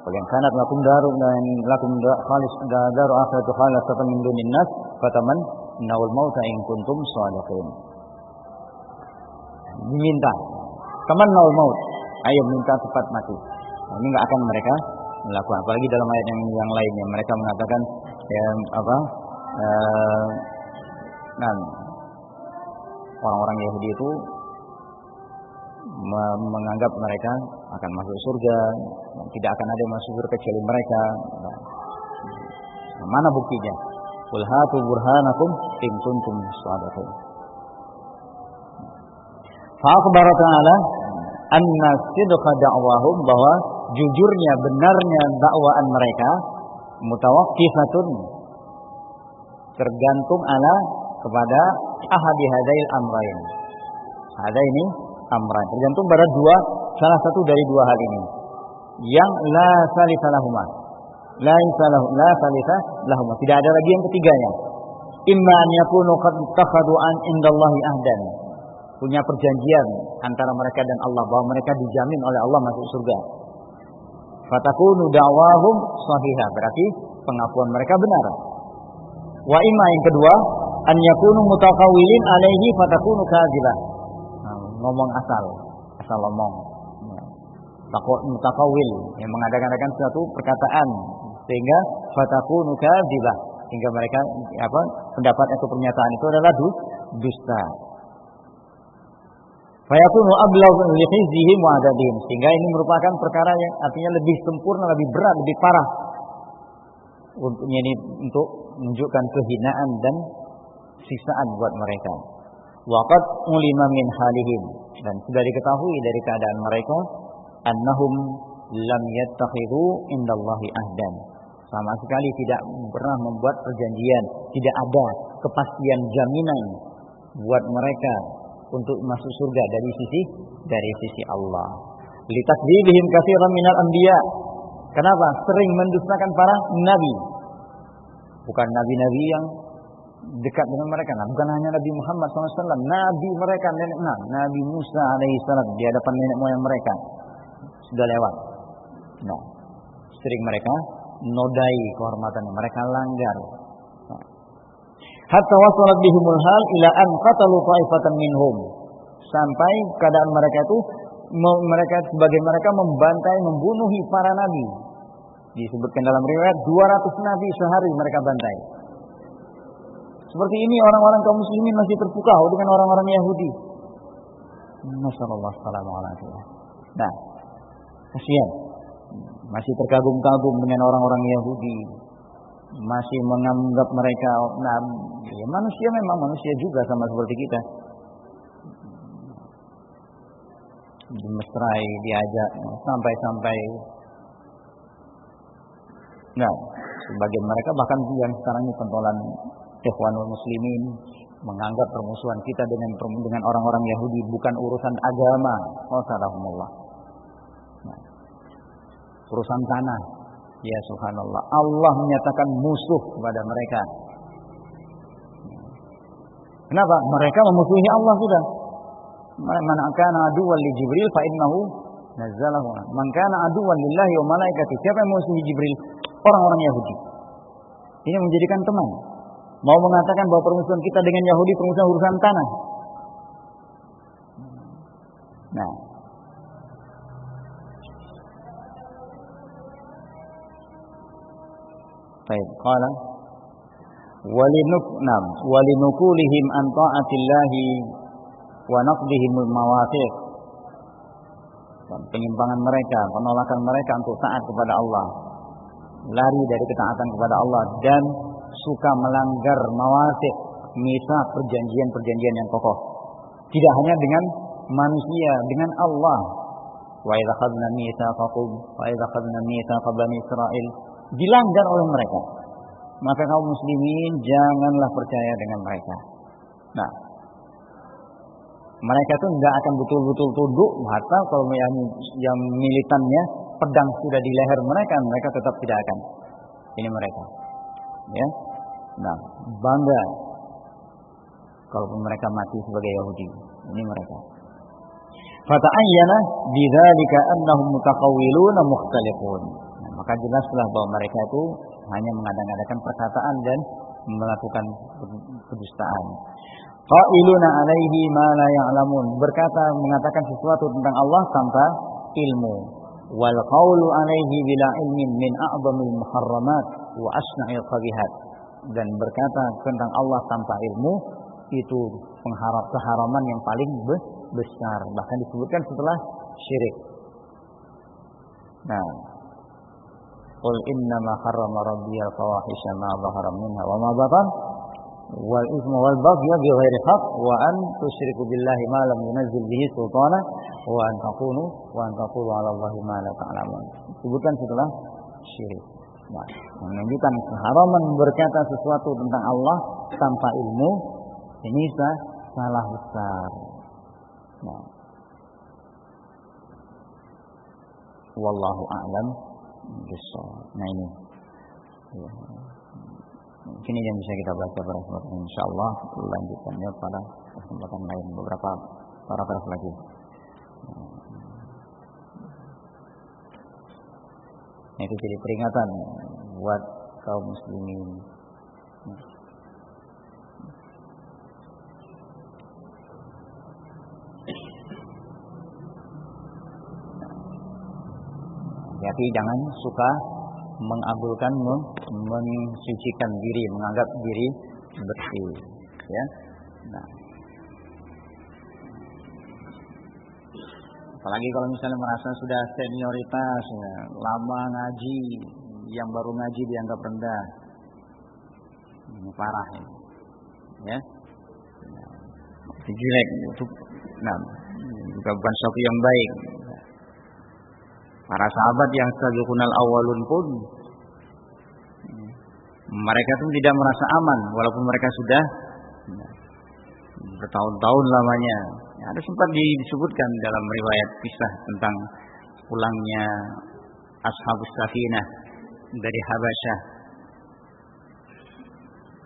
Qul in kanat lakum khalis darul akhirati khalisatan min dunin nas fatamannawul mauta in kuntum shadiqin. Diminta tamannawul maut, ayo minta cepat mati. Nah, ini enggak akan mereka melakukan. Apalagi dalam ayat yang lainnya mereka mengatakan orang-orang Yahudi itu menganggap mereka akan masuk surga, tidak akan ada yang masuk surga kecuali mereka. Nah, mana buktinya? Qul hatu burhanakum in kuntum shadiqin. Fa akhbara ta'ala anna sidqa da'wahum, bahwa jujurnya, benarnya dakwaan mereka, mutawaqqifatun, tergantung ala kepada ahadi hadail amrain. Ada ini amrain, tergantung pada salah satu dari dua hal ini, yang la salisa lahuma, tidak ada lagi yang ketiganya. Imma an yakunu qad takhadu an indallahi ahdan, punya perjanjian antara mereka dan Allah bahwa mereka dijamin oleh Allah masuk surga. fatakunu da'wahum shahihah, berarti pengakuan mereka benar. Wa imma yang kedua, an yakunu mutakawilin alaihi fatakunu kadzibah. Ngomong asal ngomong. Takut mutakawil yang mengadakan suatu perkataan sehingga fatakunu kadzibah, sehingga mereka pendapat atau pernyataan itu adalah dusta. Fayakunu ablagh li khizihim wa adabihim, sehingga ini merupakan perkara yang artinya lebih sempurna, lebih berat, lebih parah untuk menunjukkan kehinaan dan siksaan buat mereka. Waqad ulima min halihim, dan sudah diketahui dari keadaan mereka, annahum lam yattakhidhu indallahi ahdan, sama sekali tidak pernah membuat perjanjian, tidak ada kepastian jaminan buat mereka untuk masuk surga dari sisi Allah. Litakdzibihim katsiran minal anbiya. Kenapa? Sering mendustakan para nabi. Bukan nabi-nabi yang dekat dengan mereka, bukan hanya Nabi Muhammad SAW, nabi mereka, Nabi Musa alaihissalam di hadapan nenek moyang mereka sudah lewat. Sering mereka nodai kehormatan, mereka langgar. Hatta wasalat bihimul hal ila an qatalu ta'ifatan minhum, sampai keadaan mereka itu sebagai mereka membantai, membunuhi para nabi. Disebutkan dalam riwayat 200 nabi sehari mereka bantai. Seperti ini orang-orang kaum muslimin masih terpukau dengan orang-orang Yahudi. Masyaallah, assalamualaikum. Kasihan. Masih terkagum-kagum dengan orang-orang Yahudi. Masih menganggap mereka manusia, memang manusia juga sama seperti kita. Dimesrai, diajak sampai sebagian mereka bahkan yang sekarang ini pentolan Ikhwanul Muslimin menganggap permusuhan kita dengan orang-orang Yahudi bukan urusan agama, qasadahumullah. Urusan tanah. Ya subhanallah, Allah menyatakan musuh kepada mereka. Kenapa? Mereka memusuhi Allah sudah. Man kana aduwwan li Jibril fa innahu nazzalahu. Man kana aduwwan lillahi wa malaikatihi. Siapa yang memusuhi Jibril? Orang-orang Yahudi. Ini menjadikan teman. Mau mengatakan bahwa permusuhan kita dengan Yahudi permusuhan urusan tanah. Baik, qala walinukulihim an ta'atillahi wa naqdihimul mawathiq. Penyimpangan mereka, penolakan mereka untuk taat kepada Allah, lari dari ketaatan kepada Allah, dan suka melanggar mawathiq, mitsaq, perjanjian-perjanjian yang kokoh. Tidak hanya dengan manusia, dengan Allah. Wa idza akhadna mitsaqakum wa idza akhadna mitsaqa bani Israil, dilanggar oleh mereka. Maka kaum muslimin janganlah percaya dengan mereka. Mereka itu tidak akan betul-betul tunduk, hatta kalau yang militannya pedang sudah di leher mereka tetap tidak akan. Ini mereka. Ya. Bangga kalau mereka mati sebagai Yahudi. Ini mereka. Fata'ayyana bidzalika annahum mutakawwiluna mukhtalifun. Maka jelaslah bahwa mereka itu hanya mengadakan perkataan dan melakukan kedustaan. Qailuna alaihi ma la ya'lamun, mengatakan sesuatu tentang Allah tanpa ilmu. Wal qaulu alaihi bila ilmin min a'zamil muharramat wa asna'il qabihat. Dan berkata tentang Allah tanpa ilmu itu keharaman yang paling besar, bahkan disebutkan setelah syirik. Qul innama harrama rabbiyal fawahisha ma dhahara minha wa ma batan wal ithma wal baghya bighairi haqq wa an tusyriku billahi ma lam yunzil bihi sultana wa an taqulu 'ala Allahi ma la ta'lamun. Sebutkan setelah syirik. Menunjukkan keharaman berkata sesuatu tentang Allah tanpa ilmu, ini salah besar. Wallahu a'lam bishawab. Ini mungkin yang bisa kita baca pada kesempatan insyaallah. Lanjutannya pada kesempatan lain, beberapa paragraf lagi. Itu jadi peringatan buat kaum muslimin. Jadi jangan suka mengabulkan, mensucikan diri, menganggap diri bersih, ya. Nah, apalagi kalau misalnya merasa sudah senioritas, ya, lama ngaji, yang baru ngaji dianggap rendah, ini parah, ya. Itu jelek, itu, nah, juga bukan sesuatu yang baik. Para sahabat yang sabiqunal awwalun pun mereka itu tidak merasa aman walaupun mereka sudah bertahun-tahun lamanya. Ada sempat disebutkan dalam riwayat kisah tentang pulangnya Ashabus Safinah dari Habasyah.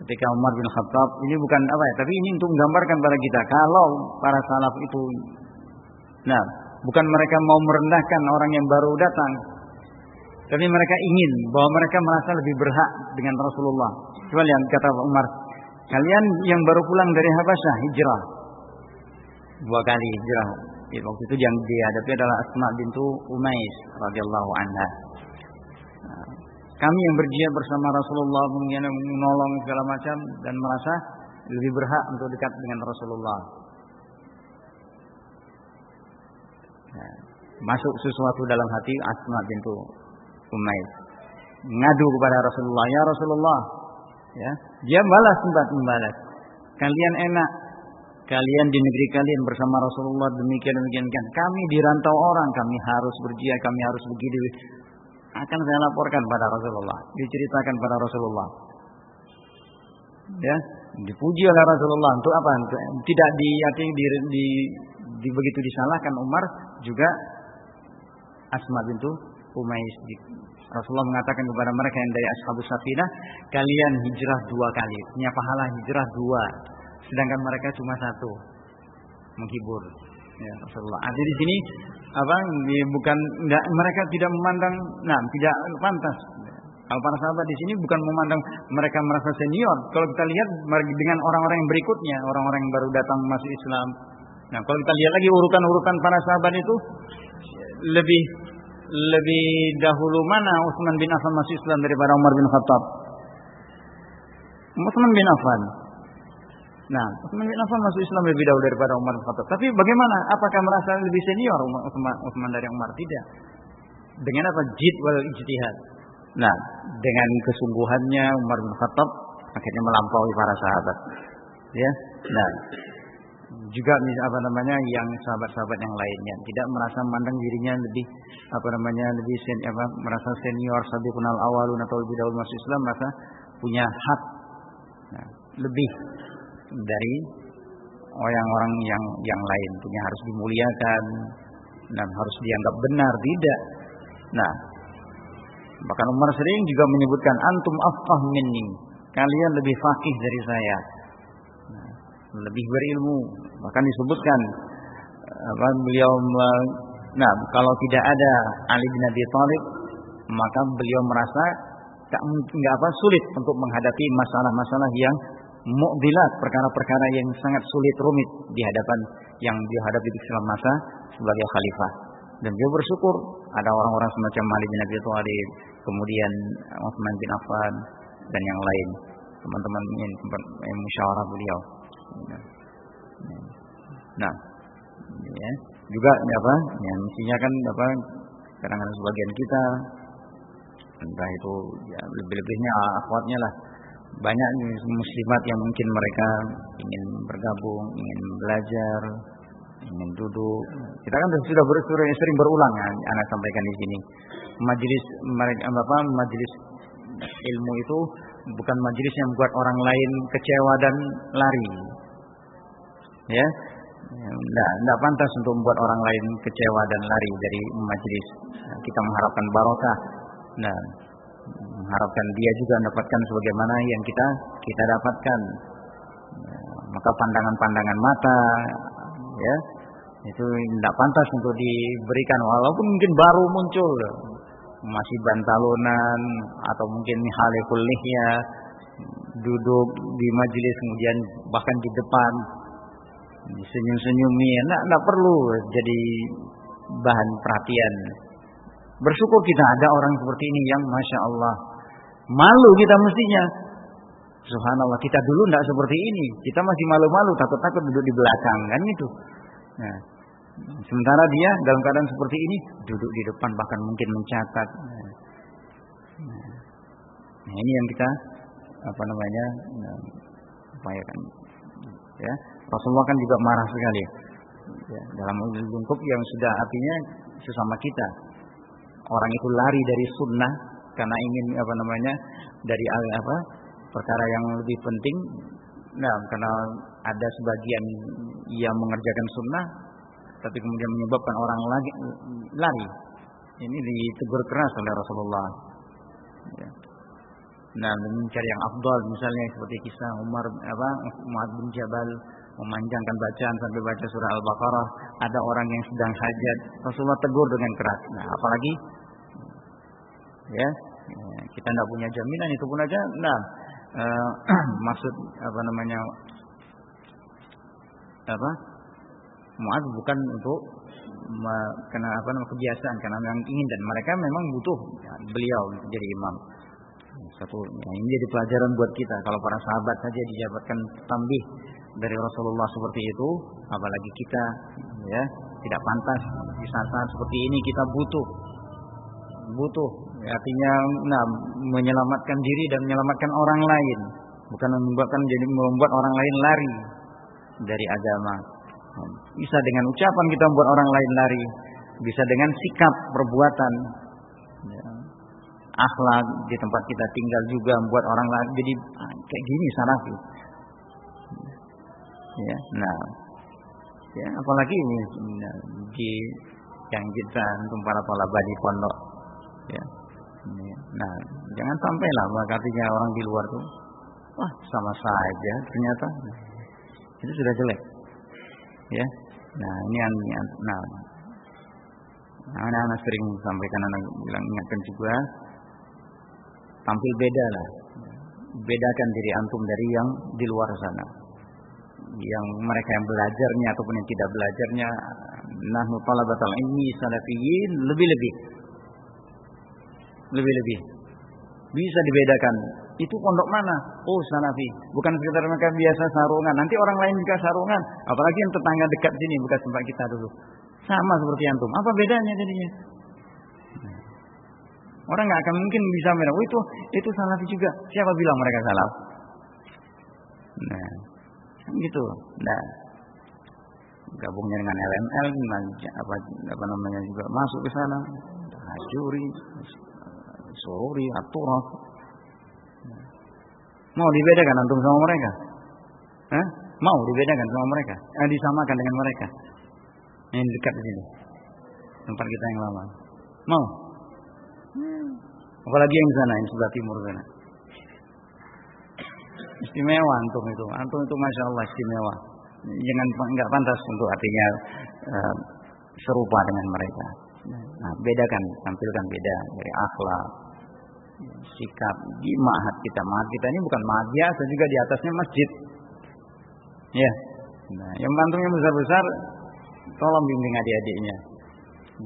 Ketika Umar bin Khattab, ini bukan apa ya, tapi ini untuk menggambarkan pada kita kalau para salaf itu, nah, bukan mereka mau merendahkan orang yang baru datang, tapi mereka ingin bahwa mereka merasa lebih berhak dengan Rasulullah. Coba lihat kata Umar, kalian yang baru pulang dari Habasyah hijrah 2 kali hijrah. Waktu itu yang dihadapi adalah Asma bintu Umais radhiyallahu anha. Kami yang berjihad bersama Rasulullah, menolong segala macam dan merasa lebih berhak untuk dekat dengan Rasulullah. Masuk sesuatu dalam hati Asma bintu Umais, ngadu kepada Rasulullah, ya Rasulullah, ya, dia sempat membalas, kalian enak, kalian di negeri kalian bersama Rasulullah demikian, kami dirantau orang, kami harus berjihad, kami harus begini, akan saya laporkan pada Rasulullah, diceritakan pada Rasulullah, ya, dipuji oleh Rasulullah untuk apa? Tidak begitu disalahkan Umar, juga Asma bintu Umais. Rasulullah mengatakan kepada mereka yang dari Ashabus Safinah, kalian hijrah 2 kali, punya pahala hijrah 2, sedangkan mereka cuma 1, menghibur. Ya, Rasulullah. Jadi di sini apa? Mereka tidak memandang, tidak pantas. Kalau para sahabat di sini bukan memandang mereka merasa senior. Kalau kita lihat dengan orang-orang yang berikutnya, orang-orang yang baru datang masuk Islam. Nah, kalau kita lihat lagi urutan-urutan para sahabat itu lebih dahulu mana Utsman bin Affan masuk Islam daripada Umar bin Khattab? Utsman bin Affan. Nah, Utsman bin Affan masuk Islam lebih dahulu daripada Umar bin Khattab. Tapi bagaimana? Apakah merasa lebih senior Utsman dari Umar? Tidak. Dengan apa? Jid wal ijtihad. Nah, dengan kesungguhannya Umar bin Khattab akhirnya melampaui para sahabat. Ya. Nah, juga yang sahabat-sahabat yang lainnya tidak merasa memandang dirinya lebih merasa senior, sabiqunal awwalun atau lebih dahulu masuk Islam, merasa punya hak lebih dari orang-orang yang lain, punya harus dimuliakan dan harus dianggap benar, tidak. Nah, bahkan Umar sering juga menyebutkan antum afqah minni, kalian lebih faqih dari saya, lebih berilmu. Bahkan disebutkan beliau, kalau tidak ada Ali bin Abi Thalib, maka beliau merasa sulit untuk menghadapi masalah-masalah yang mu'dilat, perkara-perkara yang sangat sulit rumit di hadapan yang dihadapi di masa sebagai khalifah. Dan beliau bersyukur ada orang-orang semacam Ali bin Abi Thalib, kemudian Utsman bin Affan dan yang lain, teman-teman yang musyawarah beliau. Nah, ya, juga mestinya kan kadang-kadang sebagian kita, entah itu ya lebih-lebihnya akhwatnya lah, banyak muslimat yang mungkin mereka ingin bergabung, ingin belajar, ingin duduk. Kita kan sudah sering berulang ya, anak sampaikan di sini. Majelis majelis ilmu itu bukan majelis yang membuat orang lain kecewa dan lari. Ya. Tidak pantas untuk membuat orang lain kecewa dan lari dari majelis. Kita mengharapkan barokah. Nah, mengharapkan dia juga mendapatkan sebagaimana yang kita dapatkan. Maka pandangan-pandangan mata, ya, itu tidak pantas untuk diberikan, walaupun mungkin baru muncul. masih bantalonan atau mungkin halikul lihya, duduk di majelis kemudian bahkan di depan senyum-senyumi, enggak perlu jadi bahan perhatian. Bersyukur kita ada orang seperti ini yang masya Allah, malu kita mestinya. Subhanallah, kita dulu enggak seperti ini, kita masih malu-malu, takut-takut duduk di belakang kan gitu. Nah, sementara dia dalam keadaan seperti ini duduk di depan bahkan mungkin mencatat. Nah, ini yang kita upayakan. Ya, Rasulullah kan juga marah sekali. Ya, dalam lingkup yang sudah artinya sesama kita. Orang itu lari dari sunnah karena ingin dari perkara yang lebih penting. Nah, karena ada sebagian yang mengerjakan sunnah, tapi kemudian menyebabkan orang lagi lari. Ini ditegur keras oleh Rasulullah. Ya. Nah, mencari yang afdal, misalnya seperti kisah Mu'adz bin Jabal memanjangkan bacaan sampai baca surah Al-Baqarah, ada orang yang sedang hajat, Rasulullah tegur dengan keras. Nah, apalagi ya, kita tidak punya jaminan, itu pun aja. Nah, maksud Mu'adz bukan untuk karena kebiasaan, karena memang ingin dan mereka memang butuh beliau jadi imam. Satu ini jadi pelajaran buat kita. Kalau para sahabat saja dijabatkan tambih dari Rasulullah seperti itu, apalagi kita, ya, tidak pantas di saat seperti ini. Kita butuh artinya menyelamatkan diri dan menyelamatkan orang lain, bukan membuat orang lain lari dari agama. Bisa dengan ucapan kita membuat orang lain lari, bisa dengan sikap perbuatan, ya, akhlak di tempat kita tinggal juga membuat orang lain jadi kayak gini salafi. Ya, nah, ya, apalagi ini di yang kita untuk para talaba di pondok, ya. Nah, jangan sampailah artinya orang di luar tuh, wah sama saja ternyata, itu sudah jelek, ya. Nah, ini anak-anak sering sampaikan, anak bilang ingatkan juga, tampil beda lah, bedakan diri antum dari yang di luar sana, yang mereka yang belajarnya ataupun yang tidak belajarnya. Nahnu talabatul ilmi salafiyyin lebih-lebih bisa dibedakan. Itu pondok mana? Oh, salafi. Bukan sekedar mereka biasa sarungan. Nanti orang lain juga sarungan. Apalagi yang tetangga dekat sini, bekas tempat kita dulu. Sama seperti antum. Apa bedanya jadinya? Orang nggak akan mungkin bisa bilang, oh itu salafi juga. Siapa bilang mereka salaf? Nah, gitu. Nah, gabungnya dengan LML, juga masuk ke sana. Hajuri, sururi, aturaf. Mau dibedakan antum sama mereka? Mau dibedakan sama mereka? Disamakan dengan mereka? Yang dekat di sini, tempat kita yang lama. Mau? Apalagi yang sana, yang sebelah timur sana. Istimewa antum itu masya Allah istimewa. Jangan nggak pantas untuk artinya serupa dengan mereka. Nah, bedakan, tampilkan beda dari akhlak, sikap di ma'had kita. Ma'had kita ini bukan ma'had biasa, juga di atasnya masjid. Ya. Nah, yang bantunya besar-besar, tolong bimbing adik-adiknya.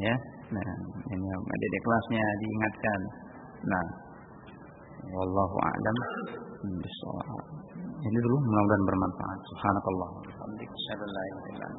Ya. Nah, ini adik-adik kelasnya diingatkan. Nah, wallahu a'lam bishawab. Ini dulu mudah-mudahan bermanfaat. Subhanakallah. Alhamdulillah.